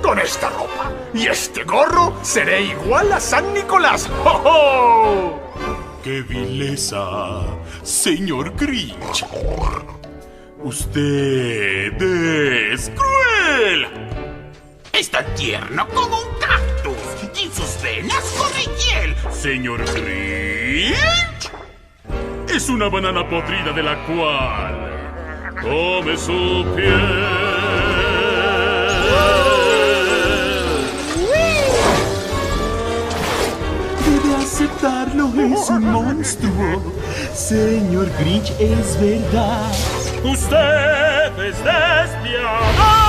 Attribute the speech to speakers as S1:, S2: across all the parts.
S1: Con esta ropa y este gorro seré igual a San Nicolás. ¡Oh, oh!
S2: ¡Qué vileza, señor Grinch! ¡Usted es cruel!
S3: Es tan tierno como un cactus y en sus venas corre hiel.
S2: Señor Grinch es una banana podrida de la cual come su piel.
S4: Debe aceptarlo, es un monstruo. Señor Grinch, es verdad.
S2: Usted es despiadado.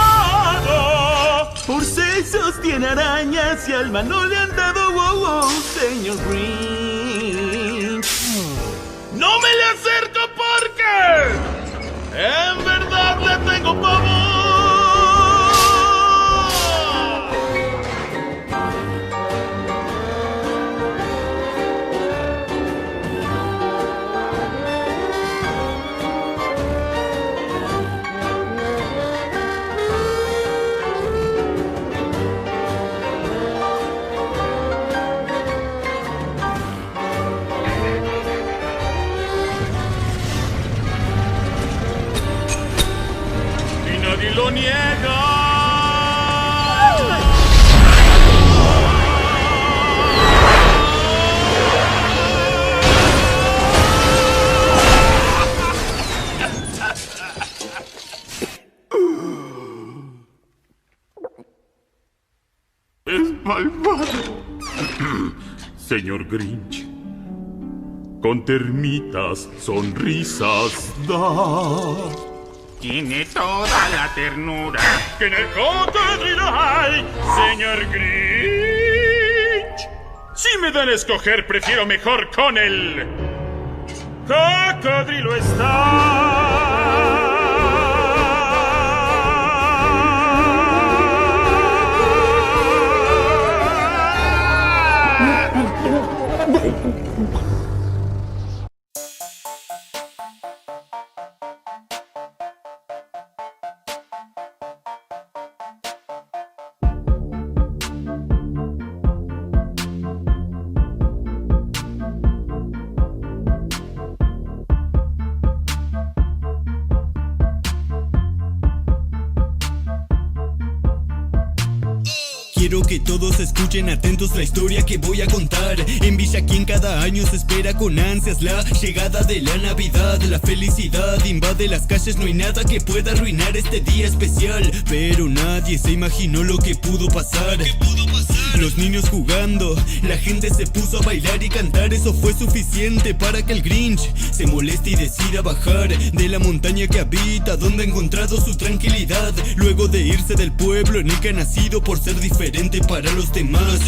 S4: Por sesos tiene arañas y alma no le han dado. Wow, wow, señor Grinch.
S2: ¡No me le acerco porque en verdad le tengo pavor! ¡Nadie lo niega! ¡Es malvado! Señor Grinch, con termitas, sonrisas da.
S3: Tiene toda la ternura
S2: Que en el cocodrilo hay, señor Grinch. Si me dan a escoger, prefiero mejor con el cocodrilo está.
S5: Quiero que todos escuchen atentos la historia que voy a contar. En Villa quien cada año se espera con ansias la llegada de la Navidad. La felicidad invade las calles, no hay nada que pueda arruinar este día especial. Pero nadie se imaginó lo que pudo pasar. Los niños jugando, la gente se puso a bailar y cantar. Eso fue suficiente para que el Grinch se moleste y decida bajar de la montaña que habita, donde ha encontrado su tranquilidad. Luego de irse del pueblo en el que ha nacido por ser diferente para los demás.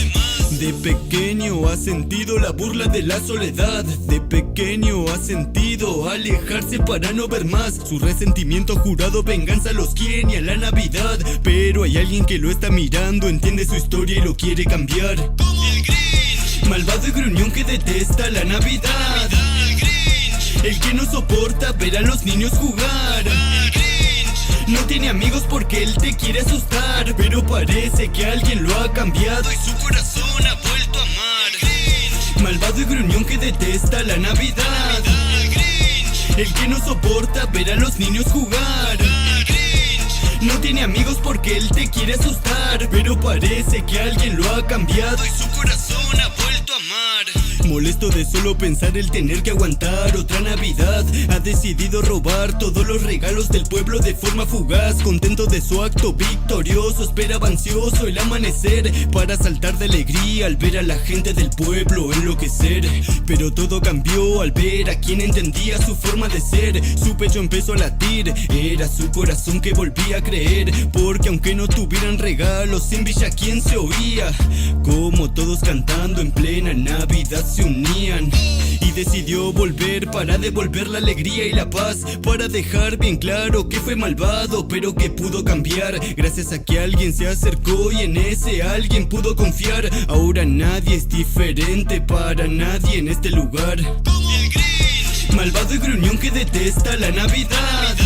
S5: De pequeño ha sentido la burla de la soledad. De pequeño ha sentido alejarse para no ver más. Su resentimiento jurado venganza los quiere y a la Navidad. Pero hay alguien que lo está mirando, entiende su historia y lo quiere cambiar. Como el Grinch, malvado y gruñón que detesta la Navidad. El que no soporta ver a los niños jugar. No tiene amigos porque él te quiere asustar, pero parece que alguien lo ha cambiado y su corazón ha vuelto a amar. Malvado y gruñón que detesta la Navidad. El que no soporta ver a los niños jugar. No tiene amigos porque él te quiere asustar, pero parece que alguien lo ha cambiado y su corazón ha vuelto a amar. Molesto de solo pensar el tener que aguantar otra Navidad, ha decidido robar todos los regalos del pueblo de forma fugaz. Contento de su acto victorioso, esperaba ansioso el amanecer para saltar de alegría al ver a la gente del pueblo enloquecer. Pero todo cambió al ver a quien entendía su forma de ser. Su pecho empezó a latir, era su corazón que volvía a creer, porque aunque no tuvieran regalos en Villa quien se oía como todos cantando en plena Navidad se unían. Y decidió volver para devolver la alegría y la paz, para dejar bien claro que fue malvado pero que pudo cambiar gracias a que alguien se acercó y en ese alguien pudo confiar. Ahora nadie es diferente para nadie en este lugar. Como el Grinch, malvado y gruñón que detesta la Navidad.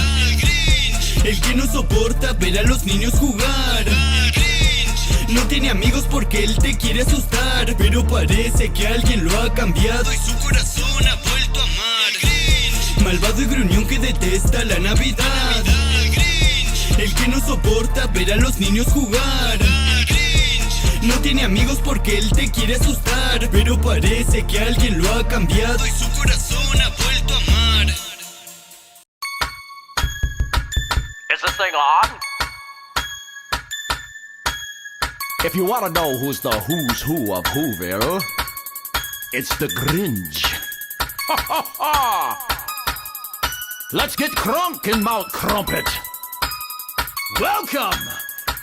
S5: El que no soporta ver a los niños jugar. No tiene amigos porque él te quiere asustar, pero parece que alguien lo ha cambiado y su corazón ha vuelto a amar. Grinch, malvado y gruñón que detesta la Navidad. Grinch, el que no soporta ver a los niños jugar. Grinch, no tiene amigos porque él te quiere asustar, pero parece que alguien lo ha cambiado y su corazón ha vuelto a amar.
S6: Is this thing on?
S1: If you want to know who's the who's who of Whoville, it's the Grinch. Ha ha ha! Let's get crunk in Mount Crumpet. Welcome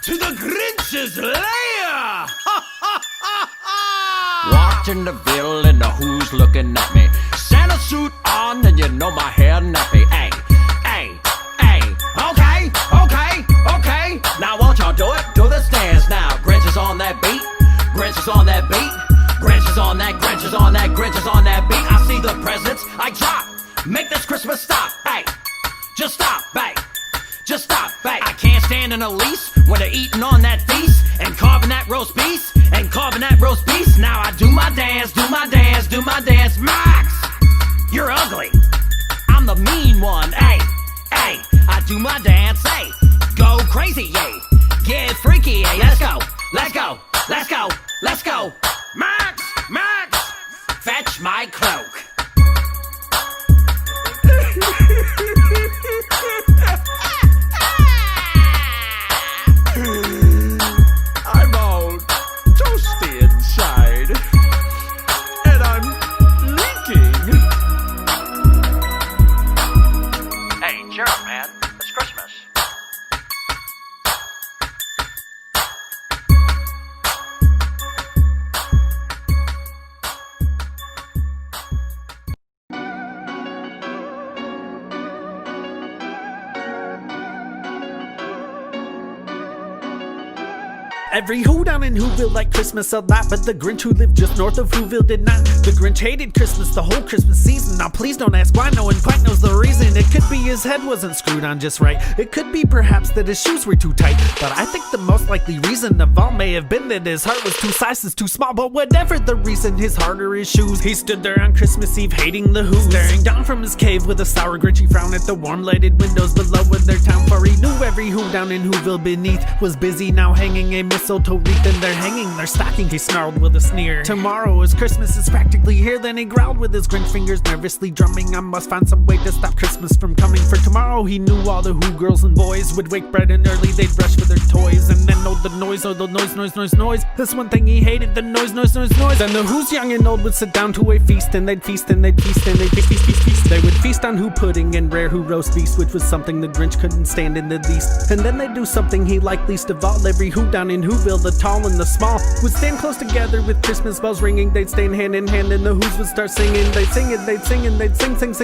S1: to the Grinch's lair! Ha ha ha ha! Walked in the ville and the who's looking at me. Santa suit on and you know my hair nappy. Hey, hey, hey. Okay, okay, okay. Now won't y'all do it? Do this dance now. Grinch is on that beat. Grinch is on that beat. Grinch is on that. Grinch is on that. Grinch is on that beat. I see the presents I drop. Make this Christmas stop. Hey, just stop. Hey, just stop. Hey, I can't stand in a lease when they're eating on that feast and carving that roast beef and carving that roast beef. Now I do my dance, do my dance, do my dance. Max, you're ugly. I'm the mean one. Hey, hey, I do my dance. Hey, go crazy. Yay, get freaky. Hey, let's go, let's go, let's go, let's go. Max, Max, fetch my cloak. I'm all toasty inside, and I'm leaking.
S6: Hey, cheer up, man. It's Christmas.
S4: Every who down in Whoville liked Christmas a lot, but the Grinch who lived just north of Whoville did not. The Grinch hated Christmas the whole Christmas season. Now please don't ask why, no one quite knows the reason. It could be his head wasn't screwed on just right. It could be perhaps that his shoes were too tight. But I think the most likely reason of all may have been that his heart was 2 sizes too small. But whatever the reason, his heart or his shoes, he stood there on Christmas Eve hating the Who, staring down from his cave with a sour grinchy frown at the warm lighted windows below in their town. For he knew every Who down in Whoville beneath was busy now hanging a mistletoe wreath, and they're hanging their stocking, he snarled with a sneer. Tomorrow is Christmas, is practically here. Then he growled with his Grinch fingers nervously drumming. I must find some way to stop Christmas from coming. For tomorrow he knew all the Who girls and boys would wake bright and early, they'd rush for their toys. And then the noise, oh the noise. This one thing he hated, the noise. And the Who's young and old would sit down to a feast, and they'd feast and they'd feast and they'd feast. They would feast on Who pudding and rare Who roast beef, which was something the Grinch couldn't stand in the least. And then they'd do something he liked least of all. Every Who down in Whoville, the tall and the small, would stand close together with Christmas bells ringing. They'd stand hand in hand and the Who's would start singing. They'd sing and they'd sing and they'd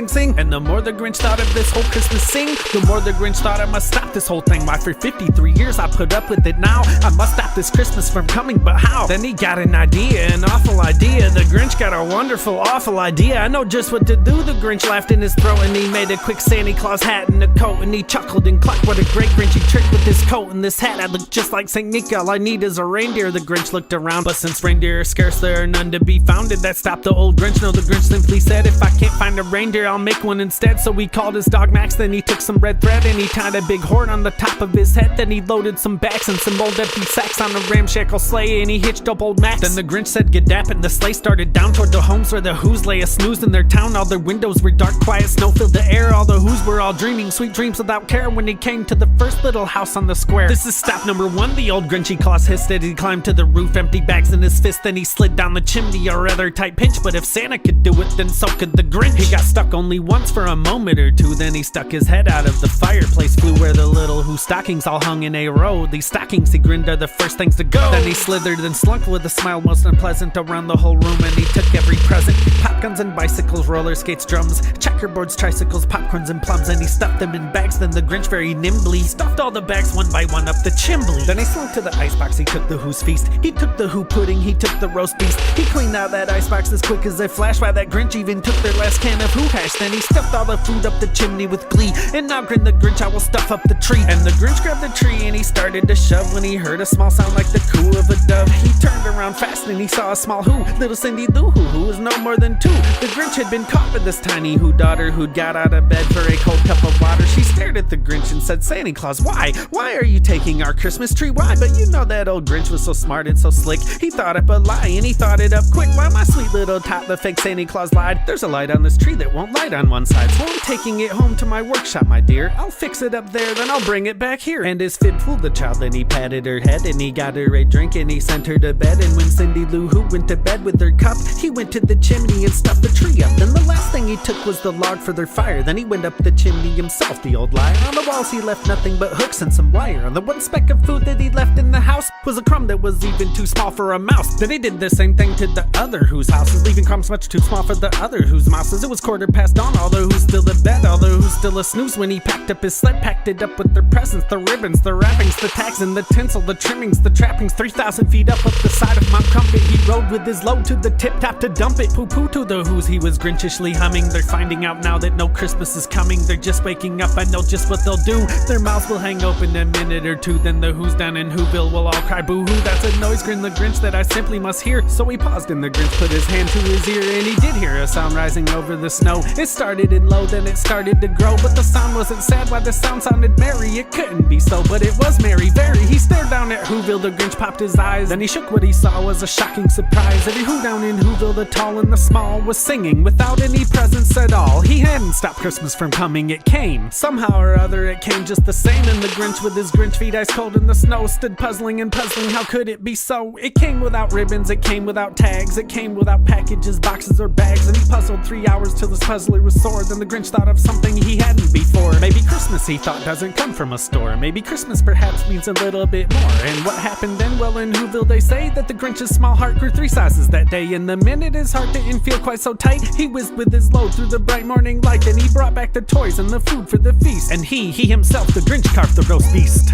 S4: sing. And the more the Grinch thought of this whole Christmas sing, the more the Grinch thought I must stop this whole thing. Why for 53 years I put up with it now. I must stop this Christmas from coming, but how? Then he got an idea, an awful idea. The Grinch got a wonderful, awful idea. I know just what to do. The Grinch laughed in his throat and he made a quick Santa Claus hat and a coat, and he chuckled and clucked. What a great Grinchy trick with this coat and this hat. I look just like Saint Nick. All I need is a reindeer. The Grinch looked around, but since reindeer are scarce, there are none to be found. Did that stop the old Grinch? No, the Grinch simply said, if I can't find a reindeer, I'll make one instead. So he called his dog Max, then he took some red thread and he tied a big horn on the top of his head. Then he loaded some backs and some old empty sacks on a ramshackle sleigh, and he hitched up old Max. Then the Grinch said gadap, and the sleigh started down toward the homes where the Who's lay a snooze in their town. All their windows were dark, quiet, snow filled the air. All the Who's were all dreaming sweet dreams without care when he came to the first little house on the square. This is stop number 1, the old Grinchy Claus hissed as he climbed to the roof, empty bags in his fist. Then he slid down the chimney, a rather tight pinch, but if Santa could do it, then so could the Grinch. He got stuck only once for a moment or two, then he stuck his head out of the fireplace, flew where the little Who stockings all hung in a row. These stockings, he grinned, are the first things to go. Then he slithered and slunk with a smile most unpleasant around the whole room, and he took every present, pop guns and bicycles, roller skates, drums, checkerboards, tricycles, popcorns and plums, and he stuffed them in bags. Then the Grinch very nimbly stuffed all the bags one by one up the chimney. Then he slunk to the ice icebox, he took the Who's feast. He took the Who pudding, he took the roast beast. He cleaned out that icebox as quick as a flash. Why, that Grinch even took their last can of Who hash. Then he stuffed all the food up the chimney with glee. And now grin the Grinch, I will stuff up the tree. And the Grinch grabbed the tree and he started to shove when he heard a small sound like the coo of a dove. He turned around fast and he saw a small Who, little Cindy Lou Who, who was no more than 2. The Grinch had been caught with this tiny Who daughter who'd got out of bed for a cold cup of water. She stared at the Grinch and said, Santa Claus, why? Why are you taking our Christmas tree? Why? But you know that old Grinch was so smart and so slick. He thought up a lie and he thought it up quick. Why, my sweet little tot, the fake Santa Claus lied. There's a light on this tree that won't light on one side. So I'm taking it home to my workshop, my dear. I'll fix it up there, then I'll bring it back here. And his fib fooled the child, then he patted her head and he got her a drink and he sent her to bed. And when Cindy Lou Who went to bed with her cup, he went to the chimney and stuffed the tree up. Then the last thing he took was the log for their fire. Then he went up the chimney himself, the old liar. On the walls he left nothing but hooks and some wire. On the one speck of food that he left in the house was a crumb that was even too small for a mouse. Then he did the same thing to the other Who's houses, leaving crumbs much too small for the other Who's mouses. It was 1:15 dawn, although Who's still in bed, although Who's still a snooze when he packed up his sled, packed it up with their presents, the ribbons, the wrappings, the tags and the tinsel, the trimmings, the trappings. 3,000 feet up the side of Mount Crumpet, he rode with his load to the tip top to dump it. Poo poo to the Who's, he was Grinchishly humming. They're finding out now that no Christmas is coming. They're just waking up, I know just what they'll do. Their mouths will hang open a minute or two, then the Who's down in Whoville will all cry boo hoo. That's a noise, grinned the Grinch, that I simply must hear. So he paused and the Grinch put his hand to his ear and he did hear a sound rising over the snow. It started in low, then it started to grow, but the sound wasn't sad. Why, the sound sounded merry. It couldn't be so, but it was merry, very. He stared down at Whoville, the Grinch popped his eyes, then he shook. What he saw was a shocking surprise. Every Who down in Whoville, the tall and the small, was singing without any presents at all. He hadn't stopped Christmas from coming, it came. Somehow or other it came just the same. And the Grinch with his Grinch feet ice cold in the snow stood puzzling and puzzling, how could it be so? It came without ribbons, it came without tags, it came without packages, boxes or bags. And he puzzled 3 hours till his puzzler was sore. Then the Grinch thought of something he hadn't before. Maybe Christmas, he thought, doesn't come from a store. Maybe Christmas perhaps means a little bit more. And what happened then? Well, in Whoville they say that the Grinch's small heart grew 3 sizes that day. And the minute his heart didn't feel quite so tight, he whizzed with his load through the bright morning light. Then he brought back the toys and the food for the feast. And he himself, the Grinch, carved the roast beast.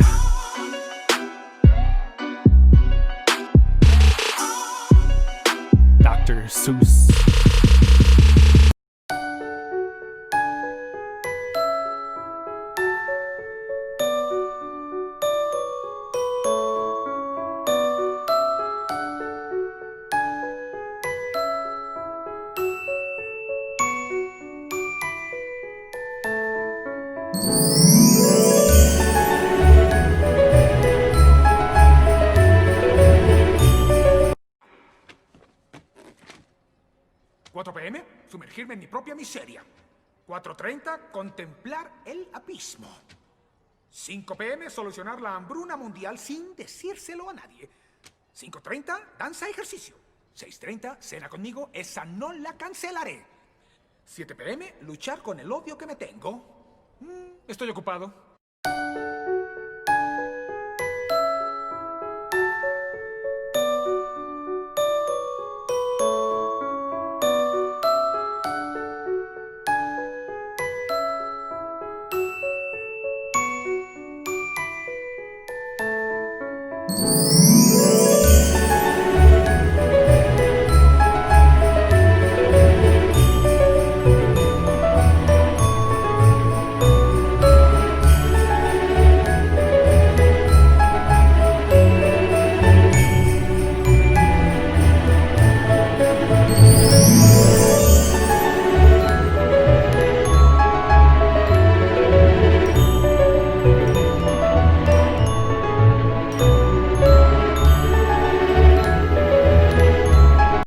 S4: Dr. Seuss.
S7: p.m. sumergirme en mi propia miseria. 4:30, contemplar el abismo. 5 p.m, solucionar la hambruna mundial sin decírselo a nadie. 5:30, danza, ejercicio. 6:30, cena conmigo, esa no la cancelaré. 7 p.m, luchar con el odio que me tengo. Estoy ocupado.